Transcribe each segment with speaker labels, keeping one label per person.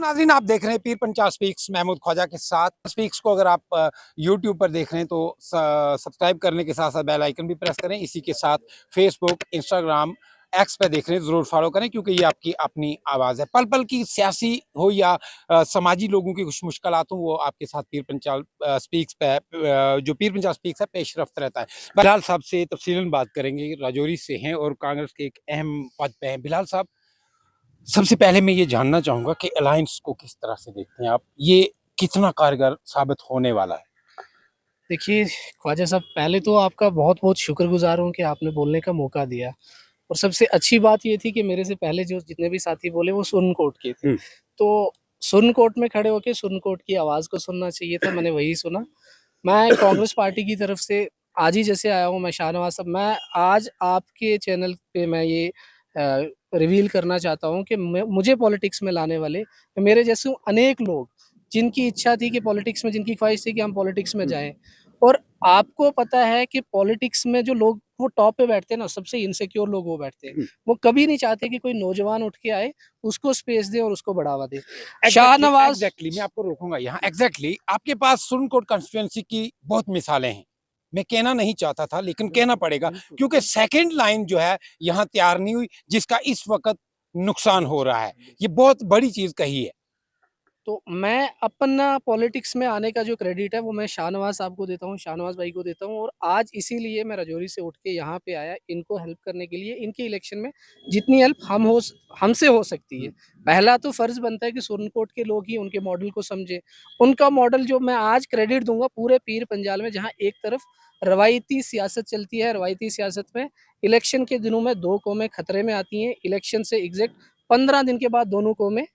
Speaker 1: नाज़रीन, आप देख रहे हैं पीर पंचाल स्पीक्स महमूद ख्वाजा के साथ। स्पीक्स को अगर आप यूट्यूब पर देख रहे हैं तो सब्सक्राइब करने के साथ साथ बेल आइकन भी प्रेस करें। इसी के साथ फेसबुक, इंस्टाग्राम, एक्स पे देख रहे हैं ज़रूर फॉलो करें, क्योंकि ये आपकी अपनी आवाज़ है। पल पल की सियासी हो या समाजी लोगों की कुछ मुश्किलात हो, वो आपके साथ पीर पंचाल स्पीक्स पे जो पीर पंचाल स्पीक्स है पेशरफ्त रहता है। बिलाल साहब से तफसीलन बात करेंगे, राजौरी से हैं और कांग्रेस के एक अहम पद पे हैं। बिलाल साहब, सबसे पहले मैं ये जानना चाहूँगा कि अलायंस को किस तरह से देखते हैं आप? ये कितना कारगर साबित होने वाला है?
Speaker 2: देखिए, ख्वाजा साहब, पहले तो आपका बहुत-बहुत शुक्रगुज़ार हूँ कि आपने बोलने का मौका दिया। और सबसे अच्छी बात ये थी कि मेरे से पहले जो जितने भी साथी बोले वो सुरनकोट के थे। तो सुरनकोट में खड़े होके सुरनकोट की आवाज़ को सुनना चाहिए था, मैंने वही सुना। मैं कांग्रेस पार्टी की तरफ से आज ही जैसे आया हूँ, मैं शाहनवाज़ साहब, मैं आज आपके चैनल पे मैं ये रिवील करना चाहता हूँ कि मैं मुझे पॉलिटिक्स में लाने वाले मेरे जैसे अनेक लोग, जिनकी इच्छा थी कि पॉलिटिक्स में, जिनकी ख्वाहिश थी कि हम पॉलिटिक्स में जाएँ। और आपको पता है कि पॉलिटिक्स में जो लोग वो टॉप पे बैठते हैं ना, सबसे इनसिक्योर लोग वो बैठते हैं। वो कभी नहीं चाहते कि कोई नौजवान उठ के आए, उसको स्पेस दे और उसको बढ़ावा दे।
Speaker 1: एग्ज़ैक्टली,
Speaker 2: शाहनवाज़
Speaker 1: एग्ज़ैक्टली मैं आपको रोकूँगा यहाँ। एग्ज़ैक्टली आपके पास सुरनकोट कॉन्स्टिट्यूएंसी की बहुत मिसालें हैं। मैं कहना नहीं चाहता था, लेकिन कहना पड़ेगा, क्योंकि सेकंड लाइन जो है यहाँ तैयार नहीं हुई, जिसका इस वक़्त नुकसान हो रहा है। ये बहुत बड़ी चीज़ कही है।
Speaker 2: तो मैं अपना पॉलिटिक्स में आने का जो क्रेडिट है वो मैं शाहनवाज़ साहब को देता हूँ, शाहनवाज़ भाई को देता हूँ। और आज इसीलिए मैं राजौरी से उठ के यहाँ पे आया, इनको हेल्प करने के लिए। इनके इलेक्शन में जितनी हेल्प हमसे हो सकती है। पहला तो फ़र्ज़ बनता है कि सुरनकोट के लोग ही उनके मॉडल को समझें। उनका मॉडल जो मैं आज क्रेडिट दूँगा पूरे पीर पंजाल में, जहाँ एक तरफ रवायती सियासत चलती है, रवायती सियासत में इलेक्शन के दिनों में 2 कौमें खतरे में आती हैं। इलेक्शन से एग्ज़ैक्ट 15 दिन के बाद दोनों कौमें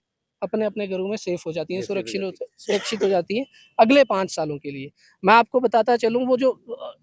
Speaker 2: अपने-अपने घरों में सेफ हो जाती हैं, सुरक्षित हो जाती हैं अगले 5 सालों के लिए। मैं आपको बताता चलूँ, वो जो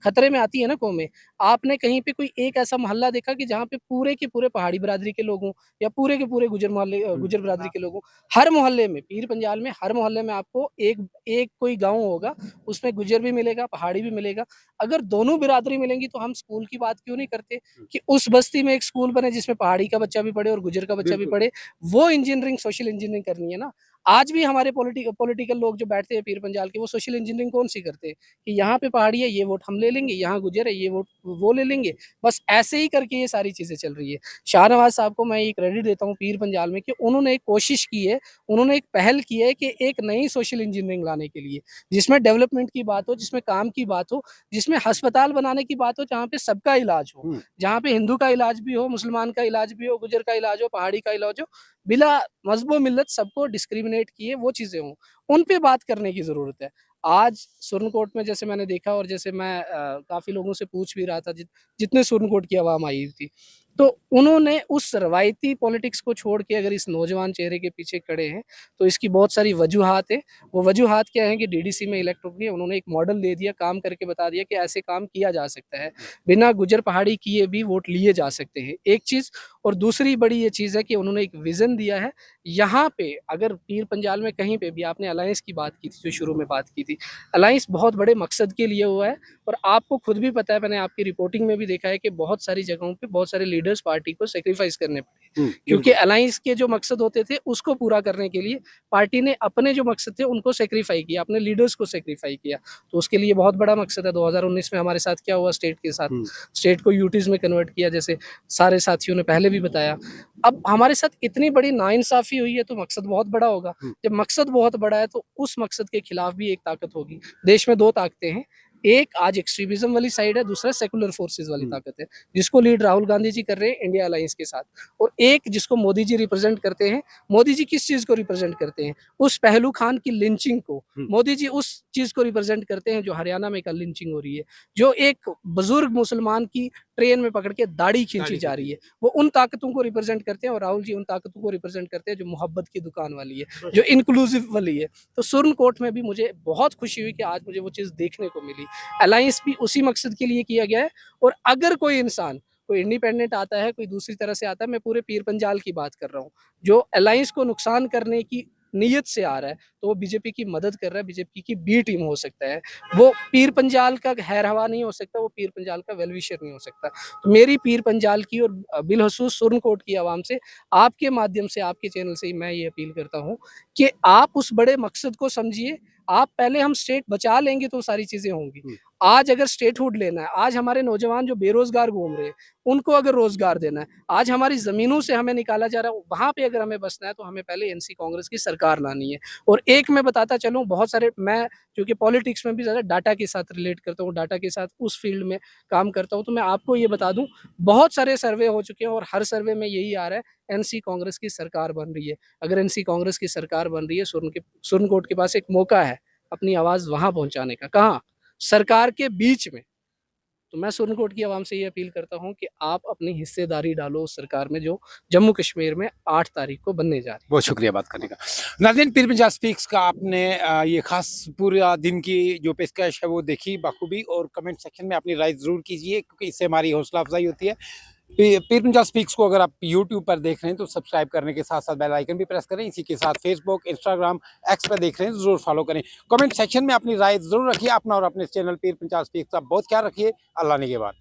Speaker 2: खतरे में आती है ना कौमें, आपने कहीं पे कोई एक ऐसा मोहल्ला देखा कि जहाँ पे पूरे के पूरे पहाड़ी बिरादरी के लोग हों या पूरे के पूरे गुर्जर बिरादरी के लोग हों? हर मोहल्ले में, पीर पंजाल में हर मोहल्ले में आपको एक एक कोई गाँव होगा, उसमें गुर्जर भी मिलेगा, पहाड़ी भी मिलेगा। अगर दोनों बिरादरी मिलेंगी तो हम स्कूल की बात क्यों नहीं करते कि उस बस्ती में एक स्कूल बने जिसमें पहाड़ी का बच्चा भी पढ़े और गुर्जर का बच्चा भी पढ़े। वो इंजीनियरिंग, सोशल इंजीनियरिंग करनी है ना। आज भी हमारे पॉलिटिकल लोग जो बैठते हैं पीर पंजाल के, वो सोशल इंजीनियरिंग कौन-सी करते हैं कि यहाँ पे पहाड़ी है, ये वोट हम ले लेंगे, यहाँ गुर्जर है, ये वोट वो ले लेंगे। बस ऐसे ही करके ये सारी चीज़ें चल रही है। शाहनवाज़ साहब को मैं ये क्रेडिट देता हूँ पीर पंजाल में कि उन्होंने एक कोशिश की है, उन्होंने एक पहल की है कि एक नई सोशल इंजीनियरिंग लाने के लिए, जिसमें डेवलपमेंट की बात हो, जिसमें काम की बात हो, जिसमें अस्पताल बनाने की बात हो, जहाँ पे सबका इलाज हो। जहाँ पे हिंदू का इलाज भी हो, मुसलमान का इलाज भी हो, गुर्जर का इलाज हो, पहाड़ी का इलाज हो, बिला मज़हब मिल्लत सबको डिस्क्रिमिनेट किए वो चीज़ें हों, उन पे बात करने की ज़रूरत है। आज सुरनकोट में जैसे मैंने देखा और जैसे मैं काफ़ी लोगों से पूछ भी रहा था, जितने सुरनकोट की आवाम आई हुई थी, तो उन्होंने उस रवायती पॉलिटिक्स को छोड़ के अगर इस नौजवान चेहरे के पीछे खड़े हैं, तो इसकी बहुत सारी वजूहात हैं। वो वजूहात क्या हैं कि डीडीसी में इलेक्ट हो गए, उन्होंने एक मॉडल दे दिया, काम करके बता दिया कि ऐसे काम किया जा सकता है। बिना गुर्जर पहाड़ी किए भी वोट लिए जा सकते हैं, एक चीज़। और दूसरी बड़ी ये चीज़ है कि उन्होंने एक विज़न दिया है। यहाँ पे अगर पीर पंजाल में कहीं पे भी आपने अलायंस की बात की थी, जो शुरू में बात की थी, अलायंस बहुत बड़े मकसद के लिए हुआ है। और आपको खुद भी पता है, मैंने आपकी रिपोर्टिंग में भी देखा है कि बहुत सारी जगहों पे बहुत सारे लीडर्स पार्टी को सैक्रिफाइस करने पड़े, क्योंकि अलायंस के जो मकसद होते थे उसको पूरा करने के लिए पार्टी ने अपने जो मकसद थे उनको सैक्रिफाई किया, अपने लीडर्स को सैक्रिफाई किया। तो उसके लिए बहुत बड़ा मकसद है। 2019 में हमारे साथ क्या हुआ स्टेट के साथ, स्टेट को यूटीज़ में कन्वर्ट किया, जैसे सारे साथियों ने पहले भी बताया। अब हमारे साथ इतनी बड़ी नाइंसाफ़ी हुई है तो मकसद बहुत बड़ा होगा। जब मकसद बहुत बड़ा है तो उस मकसद के खिलाफ भी एक ताकत होगी। देश में 2 ताकतें हैं, एक आज एक्सट्रीमिज़्म वाली साइड है, दूसरा सेकुलर फोर्सेस वाली ताकत है, जिसको लीड राहुल गांधी जी कर रहे हैं इंडिया अलायंस के साथ। और एक जिसको मोदी जी रिप्रेज़ेंट करते हैं। मोदी जी किस चीज़ को रिप्रेज़ेंट करते हैं? उस पहलू खान की लिंचिंग को। मोदी जी उस चीज़ को रिप्रेज़ेंट करते हैं जो हरियाणा में कल लिंचिंग हो रही है, जो एक बुज़ुर्ग मुसलमान की ट्रेन में पकड़ के दाढ़ी खींची जा रही है। वो उन ताकतों को रिप्रेज़ेंट करते हैं और राहुल जी उन ताकतों को रिप्रेज़ेंट करते हैं जो मोहब्बत की दुकान वाली है, जो इंक्लूसिव वाली है। तो सुरनकोट में भी मुझे बहुत खुशी हुई कि आज मुझे वो चीज़ देखने को मिली। अलायंस भी उसी मकसद के लिए किया गया है। और अगर कोई इंसान, कोई इंडिपेंडेंट आता है, कोई दूसरी तरह से आता है, मैं पूरे पीर पंजाल की बात कर रहा हूँ, जो अलायंस को नुकसान करने की नीयत से आ रहा है तो वो बीजेपी की मदद कर रहा है, बीजेपी की बी टीम हो सकता है। वो पीर पंजाल का हैर हवा नहीं हो सकता, वो पीर पंजाल का वेल विशर नहीं हो सकता। तो मेरी पीर पंजाल की और बिलखसूस सुरनकोट की आवाम से, आपके माध्यम से, आपके चैनल से ही मैं ये अपील करता हूँ कि आप उस बड़े मकसद को समझिए। आप पहले हम स्टेट बचा लेंगे तो सारी चीज़ें होंगी। आज अगर स्टेटहुड लेना है, आज हमारे नौजवान जो बेरोज़गार घूम रहे हैं, उनको अगर रोज़गार देना है, आज हमारी ज़मीनों से हमें निकाला जा रहा है, वहाँ पे अगर हमें बसना है तो हमें पहले एनसी कांग्रेस की सरकार लानी है। और एक मैं बताता चलूँ, बहुत सारे, मैं क्योंकि पॉलिटिक्स में भी ज़्यादा डाटा के साथ रिलेट करता हूँ, डाटा के साथ उस फील्ड में काम करता हूँ, तो मैं आपको ये बता दूँ, बहुत सारे सर्वे हो चुके हैं और हर सर्वे में यही आ रहा है, एनसी कांग्रेस की सरकार बन रही है। अगर एनसी कांग्रेस की सरकार बन रही है, सुरनकोट के पास एक मौका है अपनी आवाज़ वहाँ पहुँचाने का। कहाँ? सरकार के बीच में। तो मैं सुरनकोट की आवाम से ये अपील करता हूँ कि आप अपनी हिस्सेदारी डालो उस सरकार में जो जम्मू कश्मीर में 8 तारीख को बनने जा रही है।
Speaker 1: बहुत शुक्रिया बात करने का। नाज़रीन, पीर पंजाब स्पीक्स का आपने ये ख़ास पूरा दिन की जो पेशकश है वो देखी बखूबी, और कमेंट सेक्शन में अपनी राय ज़रूर कीजिए क्योंकि इससे हमारी हौसला अफजाई होती है। पीर पंजाब स्पीक्स को अगर आप यूट्यूब पर देख रहे हैं तो सब्सक्राइब करने के साथ साथ बेल आइकन भी प्रेस करें। इसी के साथ फेसबुक, इंस्टाग्राम, एक्स पर देख रहे हैं ज़रूर फॉलो करें। कमेंट सेक्शन में अपनी राय ज़रूर रखिए। अपना और अपने चैनल पीर पंजाब स्पीक्स का बहुत ख्याल रखिए। अल्लाह ने के बाद।